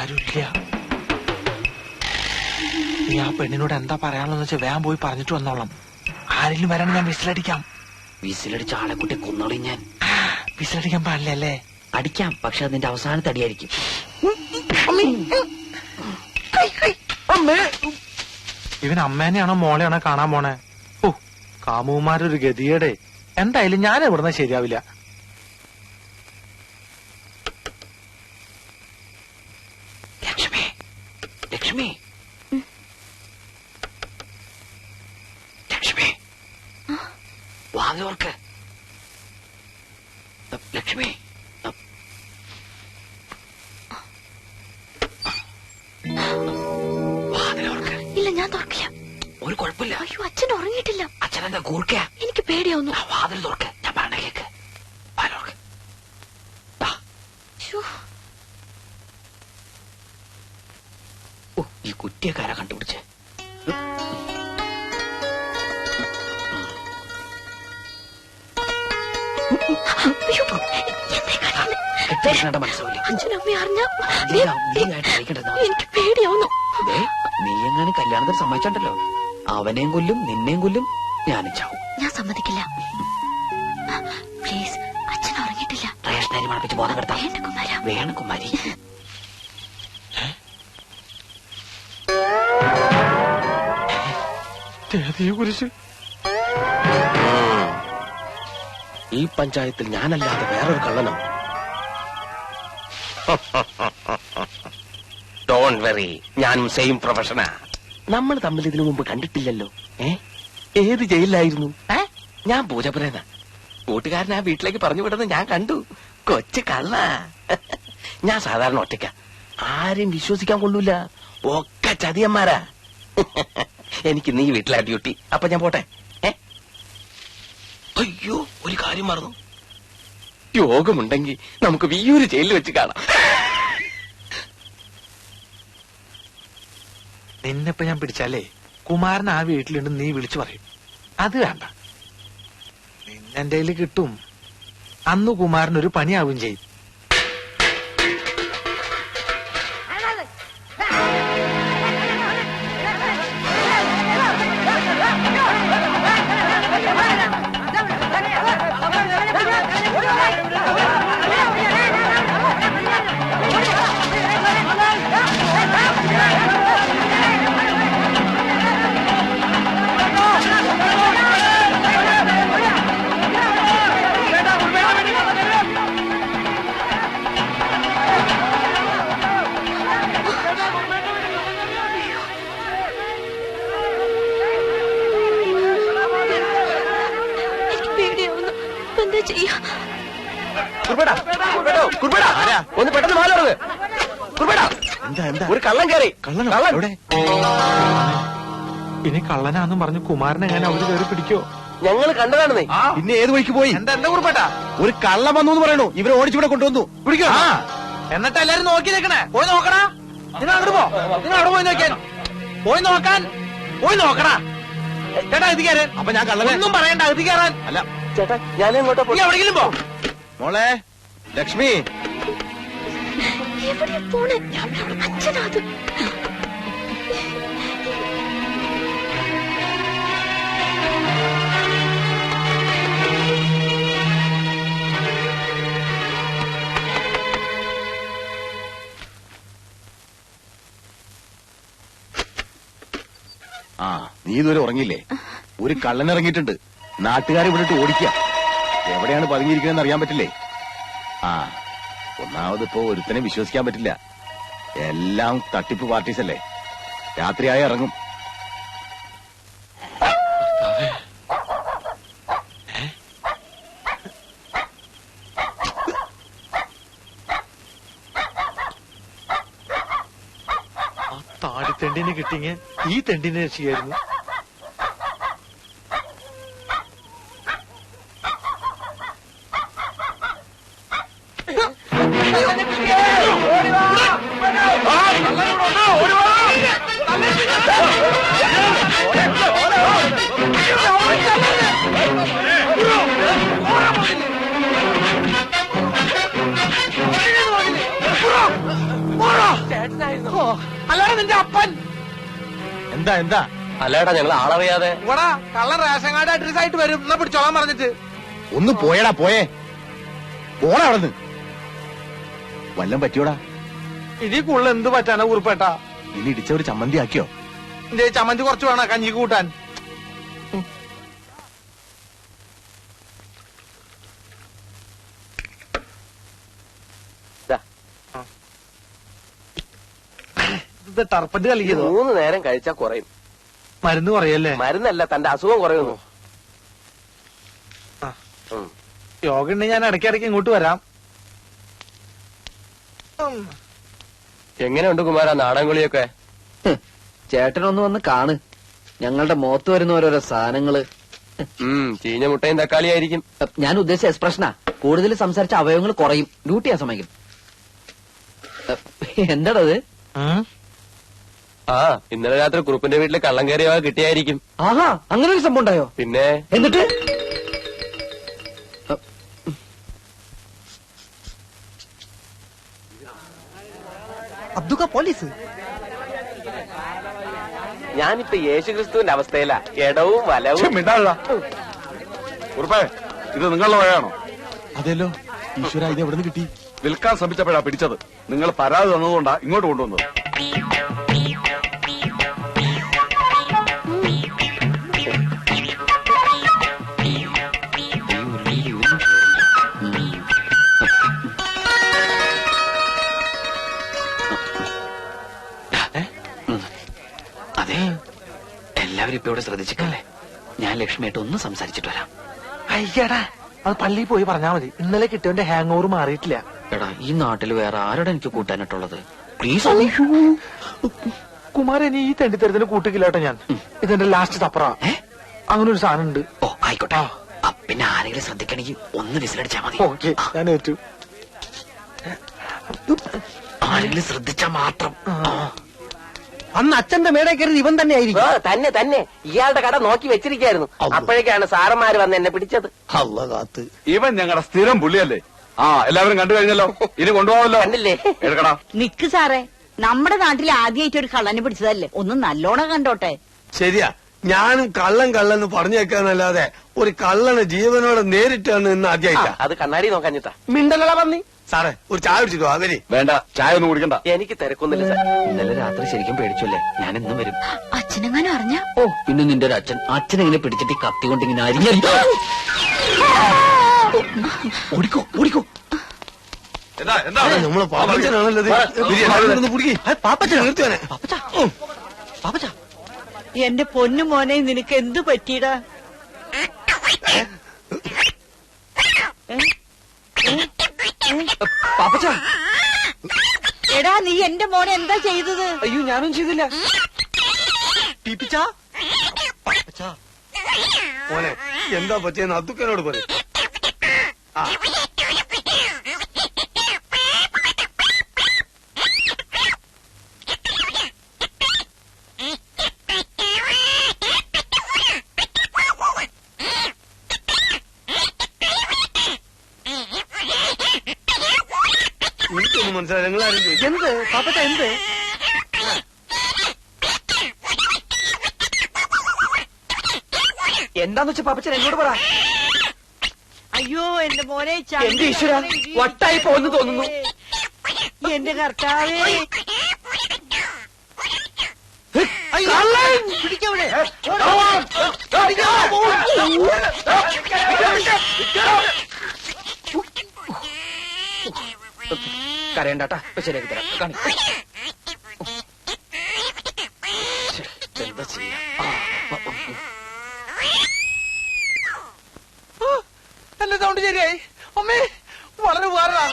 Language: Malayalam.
ആരുമില്ല. നീ ആ പെണ്ണിനോട് എന്താ പറയാനുള്ളതെന്ന് വെച്ചാൽ വേഗം പോയി പറഞ്ഞിട്ട് വന്നോളാം. ആരെങ്കിലും വരാണ് ഞാൻ വിസിലടിക്കാം. വിസിലടിച്ച ആളെ കുട്ടി കൊന്നോളി ഞാൻ. വിസിലടിക്കാൻ പാടില്ല അല്ലേ? അടിക്കാം, പക്ഷെ അതിന്റെ അവസാനത്തെ അടിയായിരിക്കും. ഇവൻ അമ്മേനെയാണോ മോളെയാണോ കാണാൻ പോണേ? ഓ, കാമുമാരൊരു ഗതിയുടെ. എന്തായാലും ഞാൻ ഇവിടുന്ന് ശരിയാവില്ല. ലക്ഷ്മി, ലക്ഷ്മി, ലക്ഷ്മി, വാതിലോർക്ക്. ലക്ഷ്മി, വാതിലോർക്ക്. ഇല്ല, ഞാൻ തുറക്കില്ല. ഒരു കുഴപ്പമില്ല. അയ്യോ, അച്ഛൻ ഉറങ്ങിയിട്ടില്ല. അച്ഛനെന്താ കൂർക്ക? എനിക്ക് പേടിയാവുന്നു. വാതിൽ തുറക്ക്, ഞാൻ പറഞ്ഞ കേക്ക്. വാതിലോർക്ക്. ഈ കുറ്റിയക്കാരാ കണ്ടുപിടിച്ച്. മനസ്സിലാവില്ല. അച്ഛനമ്മ അറിഞ്ഞ എനിക്ക് പേടിയാവുന്നു. നീ എങ്ങനെ കല്യാണത്തിന് സമ്മതിച്ചോണ്ടല്ലോ, അവനെയും കൊല്ലും നിന്നെയും കൊല്ലും, ഞാനും ചാവും. ഞാൻ സമ്മതിക്കില്ല. പ്ലീസ്, അച്ഛൻ ഉറങ്ങിയിട്ടില്ല. റേഷനരി മണപ്പിച്ച് ബോധം കെടുത്താം. വേണം കുമാരി. കുരിശ്. ഈ പഞ്ചായത്തിൽ ഞാനല്ലാതെ വേറൊരു കള്ളനോ? ഡോണ്ട് വെറി, ഞാനും സെയിം പ്രൊഫഷനാ. നമ്മൾ തമ്മിൽ ഇതിനു മുമ്പ് കണ്ടിട്ടില്ലല്ലോ. ഏത് ജയിലിലായിരുന്നു? ഞാൻ പൂജപ്പുരേന്നാ. കൂട്ടുകാരൻ ആ വീട്ടിലേക്ക് പറഞ്ഞു വിടുന്നത് ഞാൻ കണ്ടു. കൊച്ചു കള്ള. ഞാൻ സാധാരണ ഒറ്റയ്ക്ക, ആരെയും വിശ്വസിക്കാൻ കൊള്ളൂല. ഒക്കെ ചതിയന്മാരാ. എനിക്ക് നീ വീട്ടിലാ ഡ്യൂട്ടി. അപ്പൊ ഞാൻ പോട്ടെ. അയ്യോ, ഒരു കാര്യം മറന്നു. യോഗമുണ്ടെങ്കിൽ നമുക്ക് വിയ്യൂര് ജയിലിൽ വെച്ച് കാണാം. നിന്നെപ്പോ ഞാൻ പിടിച്ചാലേ കുമാരൻ ആ വീട്ടിലുണ്ട് നീ വിളിച്ചു പറയും. അത് വേണ്ട, നിന്നെന്റെ കയ്യിൽ കിട്ടും. അന്ന് കുമാരൻ ഒരു പണിയാവും ചെയ്യും. ഒന്ന് പെട്ടെന്ന് മാറുന്നത്. ഒരു കള്ളൻ കയറി. കള്ളൻ ഇനി കള്ളനാന്നും പറഞ്ഞു കുമാരനെ എങ്ങനെ അവര് കയറി പിടിക്കോ? ഞങ്ങൾ കണ്ടതാണെന്നേ. പിന്നെ ഏത് വഴിക്ക് പോയി? എന്താ കുറിപ്പേട്ടാ? ഒരു കള്ളം വന്നു എന്ന് പറയണു. ഇവരെ ഓടിച്ചിവിടെ കൊണ്ടുവന്നു. പിടിക്കോ? എന്നിട്ട് എല്ലാരും നോക്കി നിൽക്കണേ. പോയി നോക്കടാ. നിങ്ങൾ അങ്ങോട്ട് പോ. നിങ്ങൾ അവിടെ പോയി നോക്കാൻ. പോയി നോക്കാൻ. പോയി നോക്കടാ. ചേട്ടാ ഇത് കയറാൻ. അപ്പൊ ഞാൻ കള്ളനെ ഒന്നും പറയണ്ട. ഇത് കയറാൻ. അല്ല ചേട്ടാ, ഞാൻ എങ്ങോട്ടാ പോയി? എവിടെയെങ്കിലും പോ. മോളെ ലക്ഷ്മി, എവിടെ പോണേ? അച്ഛനാത്. നീ ഇതുവരെ ഉറങ്ങിയില്ലേ? ഒരു കള്ളൻ ഇറങ്ങിയിട്ടുണ്ട്. നാട്ടുകാരെ വിട്ടിട്ട് ഓടിക്കുക. എവിടെയാണ് പതുങ്ങിയിരിക്കണെന്ന് അറിയാൻ പറ്റില്ലേ? ഒന്നാമതിപ്പോ ഒരുത്തനെ വിശ്വസിക്കാൻ പറ്റില്ല. എല്ലാം തട്ടിപ്പ് പാർട്ടീസ് അല്ലേ. രാത്രിയായി ഇറങ്ങും. ആ താടിത്തെണ്ടിനെ കിട്ടിങ്ങ ഈ തെണ്ടിനെ രക്ഷിക്കായിരുന്നു. നിന്റെ അപ്പൻ. എന്താ എന്താ? അല്ലേടാ ഞങ്ങൾ ആളറിയാതെ ഇവിടെ കള്ള റേഷൻ കാർഡ് അഡ്രസ് ആയിട്ട് വരും. എന്നാ പിടിച്ചോളാൻ പറഞ്ഞിട്ട്. ഒന്ന് പോയടാ, പോയേ. പോടാ അവിടുന്ന്. വല്ലം പറ്റിയോടാ? ഇനി കൂടുതൽ എന്ത് പറ്റാനാ കുറിപ്പേട്ടാ? ഇനി ഇടിച്ച ഒരു ചമ്മന്തി ആക്കിയോ? എന്റെ ചമ്മന്തി കുറച്ച് വേണം കഞ്ഞി കൂട്ടാൻ. ഇത് ടർപ്പന്റ് കളിക്കുന്നു. 3 നേരം കഴിച്ചാ കുറയും. മരുന്ന് കുറയല്ലേ? മരുന്നല്ല, തന്റെ അസുഖം കുറയുന്നു. യോഗ ഉണ്ടെങ്കിൽ ഞാൻ ഇടയ്ക്കിടയ്ക്ക് ഇങ്ങോട്ട് വരാം. എങ്ങനെയുണ്ട് കുമാര നാടൻകുളിയൊക്കെ? ചേട്ടനൊന്ന് വന്ന് കാണ്. ഞങ്ങളുടെ മുഖത്ത് വരുന്ന ഓരോരോ സാധനങ്ങള്. ചീഞ്ഞ മുട്ടയും തക്കാളി ആയിരിക്കും. ഞാൻ ഉദ്ദേശിച്ച എക്സ്പ്രഷനാ. കൂടുതൽ സംസാരിച്ച അവയവങ്ങൾ കുറയും. ഡ്യൂട്ടി ആ സമയം. എന്താടത്? ആ, ഇന്നലെ രാത്രി കുറുപ്പിന്റെ വീട്ടില് കള്ളം കയറിയ കിട്ടിയായിരിക്കും. ആഹാ, അങ്ങനെ ഒരു സംഭവം ഉണ്ടായോ? പിന്നെ എന്നിട്ട് അബ്ദുക്ക പോലീസ്. ഞാനിപ്പോ യേശുക്രിസ്തുവിന്റെ അവസ്ഥയിലാ. ഇടവും വലവും. ഉറപ്പേ, ഇത് നിങ്ങളുടെ വഴയാണോ? അതെല്ലോ. ഈശ്വര, ഇത് എവിടെ നിന്ന് കിട്ടി? വിൽക്കാൻ ശ്രമിച്ചപ്പോഴാ പിടിച്ചത്. നിങ്ങൾ പരാതി തന്നതുകൊണ്ടാ ഇങ്ങോട്ട് കൊണ്ടുവന്നത്. അതെ, എല്ലാവരും ഇപ്പൊ ഇവിടെ ശ്രദ്ധിച്ചിട്ടല്ലേ? ഞാൻ ലക്ഷ്മിയായിട്ട് ഒന്ന് സംസാരിച്ചിട്ട് വരാം. അയ്യടാ, അത് പള്ളിയിൽ പോയി പറഞ്ഞാ മതി. ഇന്നലെ കിട്ടിയവന്റെ ഹാങ് ഓവർ മാറിയിട്ടില്ല. എടാ, ഈ നാട്ടിൽ വേറെ ആരോടെ എനിക്ക് കൂട്ടാനായിട്ടുള്ളത്? പ്ലീസ്. കുമാരൻ ഈ തെണ്ടിത്തരത്തിന് കൂട്ടിക്കില്ലാട്ടോ ഞാൻ. ഇതെന്റെ ലാസ്റ്റ് തപ്പറ. അങ്ങനെ ഒരു സാധനം ഉണ്ട്. ഓ, ആയിക്കോട്ടെ. പിന്നെ ആരെങ്കിലും ശ്രദ്ധിക്കണമെങ്കിൽ ഒന്ന് വിസിലടിച്ചാ മതി. ഓക്കെ, ഞാൻ ഏറ്റു. ആരെങ്കിലും ശ്രദ്ധിച്ചാ മാത്രം. അന്ന് അച്ഛന്റെ മേടെ കയറി ഇവൻ തന്നെ ആയിരിക്കും. തന്നെ തന്നെ ഇയാളുടെ കട നോക്കി വെച്ചിരിക്കായിരുന്നു. അപ്പോഴേക്കാണ് സാറന്മാര് വന്ന് എന്നെ പിടിച്ചത്. അള്ള കാത്ത്. ഇവൻ ഞങ്ങളുടെ സ്ഥിരം പുള്ളിയല്ലേ? ആ, എല്ലാവരും കണ്ടു കഴിഞ്ഞല്ലോ. ഇനി കൊണ്ടുപോകാമല്ലോ. കണ്ടില്ലേ? എടുക്കടാ. നിക്ക് സാറേ, നമ്മുടെ നാട്ടിൽ ആദ്യമായിട്ട് ഒരു കള്ളനെ പിടിച്ചതല്ലേ? ഒന്ന് നല്ലോണം കണ്ടോട്ടെ. ശരിയാ, ഞാനും കള്ളൻ പറഞ്ഞേക്കാന്നല്ലാതെ ഒരു കള്ളനെ ജീവനോടെ നേരിട്ട് ഇന്ന് ആദ്യമായിട്ടാ. അത് കണ്ണാടി നോക്കാഞ്ഞിട്ടാ. മിണ്ടലട പന്നി. സാറേ, ഒരു ചായ കുടിച്ചിട്ടോ? അവര് വേണ്ട, ചായ ഒന്നും കുടിക്കണ്ട. എനിക്ക് തിരക്കൊന്നുമില്ല സാർ. ഇന്നലെ രാത്രി ശരിക്കും പേടിച്ചല്ലേ? ഞാൻ ഇന്നും വരും. അച്ഛനെങ്ങാനും അറിഞ്ഞ? ഓ, പിന്നെ നിന്റെ ഒരു അച്ഛനെങ്ങനെ പിടിച്ചിട്ട് ഈ കത്തി കൊണ്ട് ഇങ്ങനെ അരിഞ്ഞ. ഓടിക്കോ ഓടിക്കോ. നമ്മളെ പാപ്പച്ചനാണല്ലോ. പാപ്പച്ചൻ നിർത്തിയോനെ. പാപ്പച്ചാ, എന്റെ പൊന്നു മോനെ, നിനക്ക് എന്തു പറ്റിയടാ? പാപ്പച്ചാ. എടാ, നീ എന്റെ മോനെ എന്താ ചെയ്തത്? അയ്യോ, ഞാനും ചെയ്തില്ല. മോനെ, എന്താ പറ്റിയെന്ന് അത്തുക്കനോട് പറയും. എനിക്കൊന്നും മനസ്സിലായി. നിങ്ങളാരും ചോദിച്ചു എന്ത് പാപ്പച്ച? എന്ത്? എന്താന്ന് വെച്ചാ പാപ്പച്ചൻ എന്നോട് പറ. അയ്യോ, എന്റെ മോനെ, എന്റെ ഈശ്വരാ, വട്ടായി പോന്ന് തോന്നുന്നു. എന്റെ കർത്താവേ. പിടിക്കവിടെ. കരയണ്ടാട്ടാ, ശരിയാക്കി തരാം. കാണി. എന്താ ചെയ്യാ? എന്റെ സൗണ്ട് ശരിയായി. അമ്മേ, വളരെ ഉപകാരടാ.